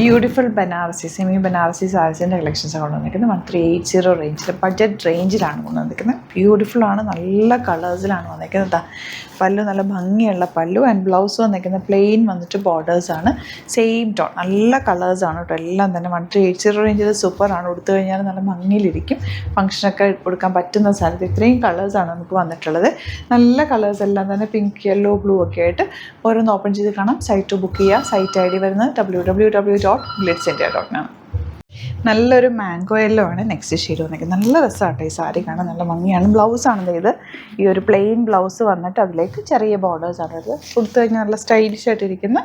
Beautiful Banarasi semi Banarasi സാരീസിൻ്റെ collections കൊണ്ടുവന്നിരിക്കുന്നത് 1380 റേഞ്ചിൽ ബഡ്ജറ്റ് റേഞ്ചിലാണ് കൊണ്ടുവന്നിരിക്കുന്നത്. ബ്യൂട്ടിഫുൾ ആണ്, നല്ല കളേഴ്സിലാണ് വന്നിരിക്കുന്നത്. പല്ലു നല്ല ഭംഗിയുള്ള പല്ലു ആൻഡ് ബ്ലൗസ് വന്നിരിക്കുന്നത് പ്ലെയിൻ വന്നിട്ട് ബോർഡേഴ്സാണ്. സെയിം ടോൺ നല്ല കളേഴ്സാണ് കേട്ടോ. എല്ലാം തന്നെ 1380 റേഞ്ചിൽ സൂപ്പറാണ്. കൊടുത്തു കഴിഞ്ഞാൽ നല്ല ഭംഗിയിലിരിക്കും. ഫംഗ്ഷനൊക്കെ കൊടുക്കാൻ പറ്റുന്ന സ്ഥലത്ത് ഇത്രയും കളേഴ്സാണ് നമുക്ക് വന്നിട്ടുള്ളത്. നല്ല കളേഴ്സ് എല്ലാം തന്നെ പിങ്ക്, യെല്ലോ, ബ്ലൂ ഒക്കെ ആയിട്ട് ഓരോന്ന് ഓപ്പൺ ചെയ്ത് കാണാം. സൈറ്റ് ബുക്ക് ചെയ്യുക. സൈറ്റ് ID വരുന്നത് www.glitzindia.com. നല്ലൊരു മാംഗോ യെല്ലോ ആണ് നെക്സ്റ്റ് ഷെയ്ഡ് വന്നിരിക്കുന്നത്. നല്ല രസമാട്ടോ ഈ സാരി കാണാൻ, നല്ല ഭംഗിയാണ്. ബ്ലൗസാണ് ഇത്. ഈ ഒരു പ്ലെയിൻ ബ്ലൗസ് വന്നിട്ട് അതിലേക്ക് ചെറിയ ബോർഡേഴ്സാണ് ഇത്. കൊടുത്തു കഴിഞ്ഞാൽ നല്ല സ്റ്റൈലിഷ് ആയിട്ടിരിക്കുന്ന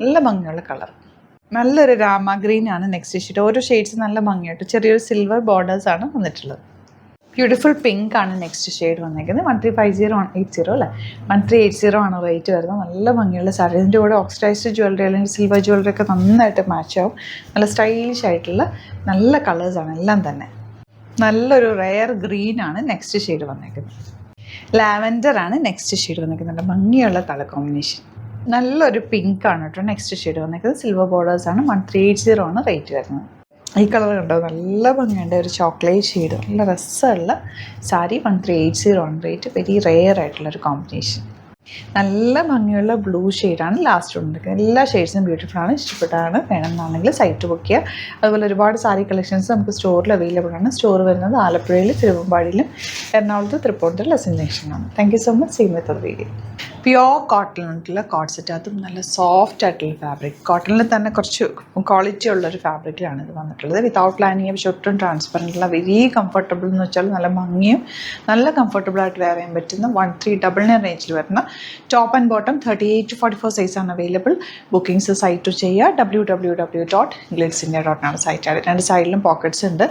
നല്ല ഭംഗിയുള്ള കളർ. നല്ലൊരു രാമ ഗ്രീൻ ആണ് നെക്സ്റ്റ് ഷെയ്ഡ്. ഓരോ ഷെയ്ഡ്സ് നല്ല ഭംഗിയായിട്ട് ചെറിയൊരു സിൽവർ ബോർഡേഴ്സാണ് വന്നിട്ടുള്ളത്. ബ്യൂട്ടിഫുൾ പിങ്ക് ആണ് നെക്സ്റ്റ് ഷെയ്ഡ് വന്നിരിക്കുന്നത്. 1350 അല്ലേ, 1380 ആണ് റേറ്റ് വരുന്നത്. നല്ല ഭംഗിയുള്ള സാരി. ഇതിൻ്റെ കൂടെ ഓക്സിഡൈസ്ഡ് ജ്വല്ലറി അല്ലെങ്കിൽ സിൽവർ ജ്വല്ലറി ഒക്കെ നന്നായിട്ട് മാച്ച് ആവും. നല്ല സ്റ്റൈലിഷ് ആയിട്ടുള്ള നല്ല കളേഴ്സാണ് എല്ലാം തന്നെ. നല്ലൊരു റെയർ ഗ്രീൻ ആണ് നെക്സ്റ്റ് ഷെയ്ഡ് വന്നിരിക്കുന്നത്. ലാവൻഡർ ആണ് നെക്സ്റ്റ് ഷെയ്ഡ് വന്നിരിക്കുന്നത്. നല്ല ഭംഗിയുള്ള കളർ കോമ്പിനേഷൻ. നല്ലൊരു പിങ്ക് ആണ് കേട്ടോ നെക്സ്റ്റ് ഷെയ്ഡ് വന്നിരിക്കുന്നത്. സിൽവർ ബോർഡേഴ്സാണ്. 1380 ആണ് റേറ്റ് വരുന്നത്. ഈ കളർ കണ്ടോ, നല്ല ഭംഗിയുണ്ട്. ഒരു ചോക്ലേറ്റ് ഷെയ്ഡ്, നല്ല രസമുള്ള സാരി. 1380 ആണ് റേറ്റ്. വെരി റെയർ ആയിട്ടുള്ളൊരു കോമ്പിനേഷൻ. നല്ല ഭംഗിയുള്ള ബ്ലൂ ഷെയ്ഡാണ് ലാസ്റ്റ് കൊണ്ടിരിക്കുന്നത്. എല്ലാ ഷെയ്ഡ്സും ബ്യൂട്ടിഫുൾ ആണ്. ഇഷ്ടപ്പെട്ടാണ് വേണമെന്നാണെങ്കിൽ സൈറ്റ് ബുക്ക് ചെയ്യുക. അതുപോലെ ഒരുപാട് സാരി കളക്ഷൻസ് നമുക്ക് സ്റ്റോറിൽ അവൈലബിൾ ആണ്. സ്റ്റോർ വരുന്നത് ആലപ്പുഴയിൽ, തിരുവമ്പാടിയിലും, എറണാകുളത്ത്, തൃപ്പൂണിത്തുറ, ലെസൺ ജംഗ്ഷനാണ്. Thank you so much. Same with video. Pure കോട്ടണിലുള്ള കോട്ട് സെറ്റ്, അതും നല്ല സോഫ്റ്റ് ആയിട്ടുള്ള ഫാബ്രിക്. കോട്ടണിൽ തന്നെ കുറച്ച് ക്വാളിറ്റി ഉള്ളൊരു ഫാബ്രിക്കിലാണ് ഇത് വന്നിട്ടുള്ളത്. വിതൗട്ട് ലൈനിങ്, പക്ഷെ ഒട്ടും ട്രാൻസ്പെറൻറ്റുള്ള, വെരി കംഫർട്ടബിൾ എന്ന് വെച്ചാൽ നല്ല ഭംഗിയും നല്ല കംഫർട്ടബിളായിട്ട് വെയർ ചെയ്യാൻ പറ്റുന്ന 1399 റേഞ്ചിൽ വരുന്ന ടോപ്പ് ആൻഡ് ബോട്ടം 38 to 44 സൈസാണ് അവൈലബിൾ. ബുക്കിംഗ്സ് സൈറ്റ് ചെയ്യുക. www.glitzindia.com ആണ് സൈറ്റ് ആയിട്ട്. രണ്ട് സൈഡിലും പോക്കറ്റ്സ് ഉണ്ട്.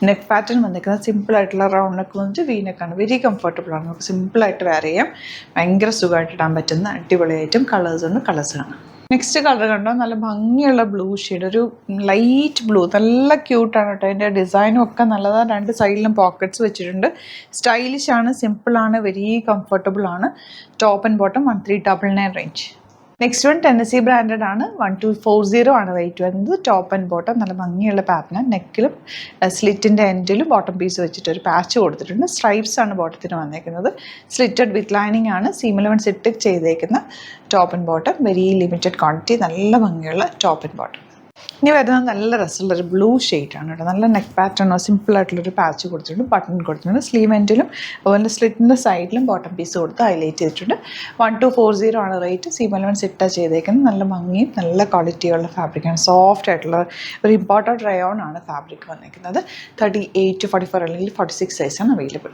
നെക്ക് പാറ്റേൺ വന്നിരിക്കുന്നത് സിമ്പിളായിട്ടുള്ള റൗണ്ട് നെക്ക് വന്നിട്ട് വി നെക്കാണ്. വെരി കംഫർട്ടബിളാണ്. നമുക്ക് സിമ്പിളായിട്ട് വെയർ ചെയ്യാം. ഭയങ്കര സുഖമായിട്ട് ഇടാൻ പറ്റുന്ന അടിപൊളി ഐറ്റം. കളേഴ്സ് ഉണ്ട്, കളേഴ്സ് കാണാം. നെക്സ്റ്റ് കളർ കണ്ടോ, നല്ല ഭംഗിയുള്ള ബ്ലൂ ഷെയ്ഡ്, ഒരു ലൈറ്റ് ബ്ലൂ. നല്ല ക്യൂട്ടാണ് കേട്ടോ. അതിൻ്റെ ഡിസൈനും ഒക്കെ നല്ലതാണ്. രണ്ട് സൈഡിലും പോക്കറ്റ്സ് വെച്ചിട്ടുണ്ട്. സ്റ്റൈലിഷ് ആണ്, സിമ്പിളാണ്, വെരി കംഫർട്ടബിൾ ആണ്. Top and bottom 1399 range. Next one Tennessee branded ആണ്. 1240 ആണ് റേറ്റ് വരുന്നത്. ടോപ്പ് ആൻഡ് ബോട്ടം നല്ല ഭംഗിയുള്ള പാറ്റേൺ. നെക്കിലും സ്ലിറ്റിൻ്റെ എൻഡിലും ബോട്ടം പീസ് വെച്ചിട്ട് ഒരു പാച്ച് കൊടുത്തിട്ടുണ്ട്. സ്ട്രൈപ്സ് ആണ് ബോട്ടത്തിന് വന്നേക്കുന്നത്. സ്ലിറ്റഡ് വിത്ത് ലൈനിങ് ആണ്. സീമിലവൺ സിറ്റ് ചെയ്തേക്കുന്ന top and bottom. Very limited quantity. നല്ല ഭംഗിയുള്ള ടോപ്പ് ആൻഡ് ബോട്ടം. ഇനി വരുന്നത് നല്ല രസമുള്ളൊരു ബ്ലൂ ഷെയ്ഡാണ് കേട്ടോ. നല്ല നെക്ക് പാറ്റേണോ സിമ്പിളായിട്ടുള്ളൊരു പാച്ച് കൊടുത്തിട്ടുണ്ട്. ബട്ടൺ കൊടുത്തിട്ടുണ്ട്. സ്ലീവ് എൻഡിലും അതുപോലെ സ്ലിറ്റിൻ്റെ സൈഡിലും ബോട്ടം പീസ് കൊടുത്ത് ഹൈലൈറ്റ് ചെയ്തിട്ടുണ്ട്. 1240 ആണ് റേറ്റ്. സീമലവൻ സിറ്റ ചെയ്തേക്കുന്നത്. നല്ല ഭംഗിയും നല്ല ക്വാളിറ്റിയുള്ള ഫാബ്രിക്കാണ്. സോഫ്റ്റ് ആയിട്ടുള്ള ഒരു ഇമ്പോർട്ടൻറ്റ് റയോൺ ആണ് ഫാബ്രിക് വന്നിരിക്കുന്നത്. 38 to 44 അല്ലെങ്കിൽ 46 സൈസാണ് അവൈലബിൾ.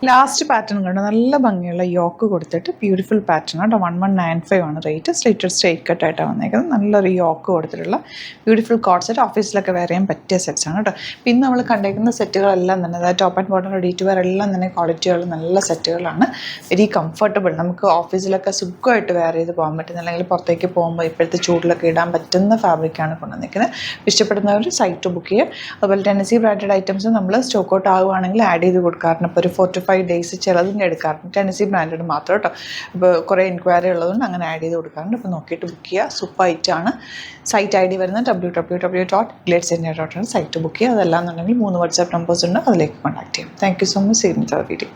ലാസ്റ്റ് പാറ്റേൺ കണ്ടോ, നല്ല ഭംഗിയുള്ള യോക്ക് കൊടുത്തിട്ട് ബ്യൂട്ടിഫുൾ പാറ്റേൺ കേട്ടോ. 1195 ആണ് റേറ്റ്. സ്ട്രെയിറ്റ് കട്ട് ആയിട്ടാണ് വന്നേക്കുന്നത്. നല്ലൊരു യോക്ക് കൊടുത്തിട്ടുള്ള ബ്യൂട്ടിഫുൾ കോട്ട് സെറ്റ്. ഓഫീസിലൊക്കെ വെയർ ചെയ്യാൻ പറ്റിയ സെറ്റ്സാണ് കേട്ടോ. പിന്നെ നമ്മൾ കണ്ടേക്കുന്ന സെറ്റുകളെല്ലാം തന്നെ, അതായത് top and bottom ready to wear എല്ലാം തന്നെ ക്വാളിറ്റിയുള്ള നല്ല സെറ്റുകളാണ്. Very comfortable. നമുക്ക് ഓഫീസിലൊക്കെ സുഖമായിട്ട് വെയർ ചെയ്ത് പോകാൻ പറ്റുന്ന, അല്ലെങ്കിൽ പുറത്തേക്ക് പോകുമ്പോൾ ഇപ്പോഴത്തെ ചൂടിലൊക്കെ ഇടാൻ പറ്റുന്ന ഫാബ്രിക്കാണ് കൊണ്ടുവന്നിരിക്കുന്നത്. ഇഷ്ടപ്പെടുന്നവർ സൈറ്റ് ബുക്ക് ചെയ്യുക. അതുപോലെ ടെന്നസി ബ്രാൻഡഡ് ഐറ്റംസ് നമ്മൾ സ്റ്റോക്ക് ഔട്ട് ആകുവാണെങ്കിൽ ആഡ് ചെയ്ത് കൊടുക്കാറുണ്ട്. ഇപ്പോൾ ഒരു 4 to 5 ഡേയ്സ് ചിലതിൻ്റെ എടുക്കാറുണ്ട്. ടെന്നസി ബ്രാൻഡഡ് മാത്രം കേട്ടോ. ഇപ്പോൾ കുറേ എൻക്വയറി ഉള്ളതുകൊണ്ട് അങ്ങനെ ആഡ് ചെയ്ത് കൊടുക്കാറുണ്ട്. അപ്പോൾ നോക്കിയിട്ട് ബുക്ക് ചെയ്യുക. സൂപ്പർ ഐറ്റാണ്. സൈറ്റ് ID വരുന്നത് www.glitzindia.com. സൈറ്റ് ബുക്ക് ചെയ്യുക. അതെല്ലാം എന്നുണ്ടെങ്കിൽ 3 വാട്സാപ്പ് നമ്പേഴ്സ് ഉണ്ട്, അതിലേക്ക് കോൺടാക്ട് ചെയ്യാം. Thank you so much. See you in the video.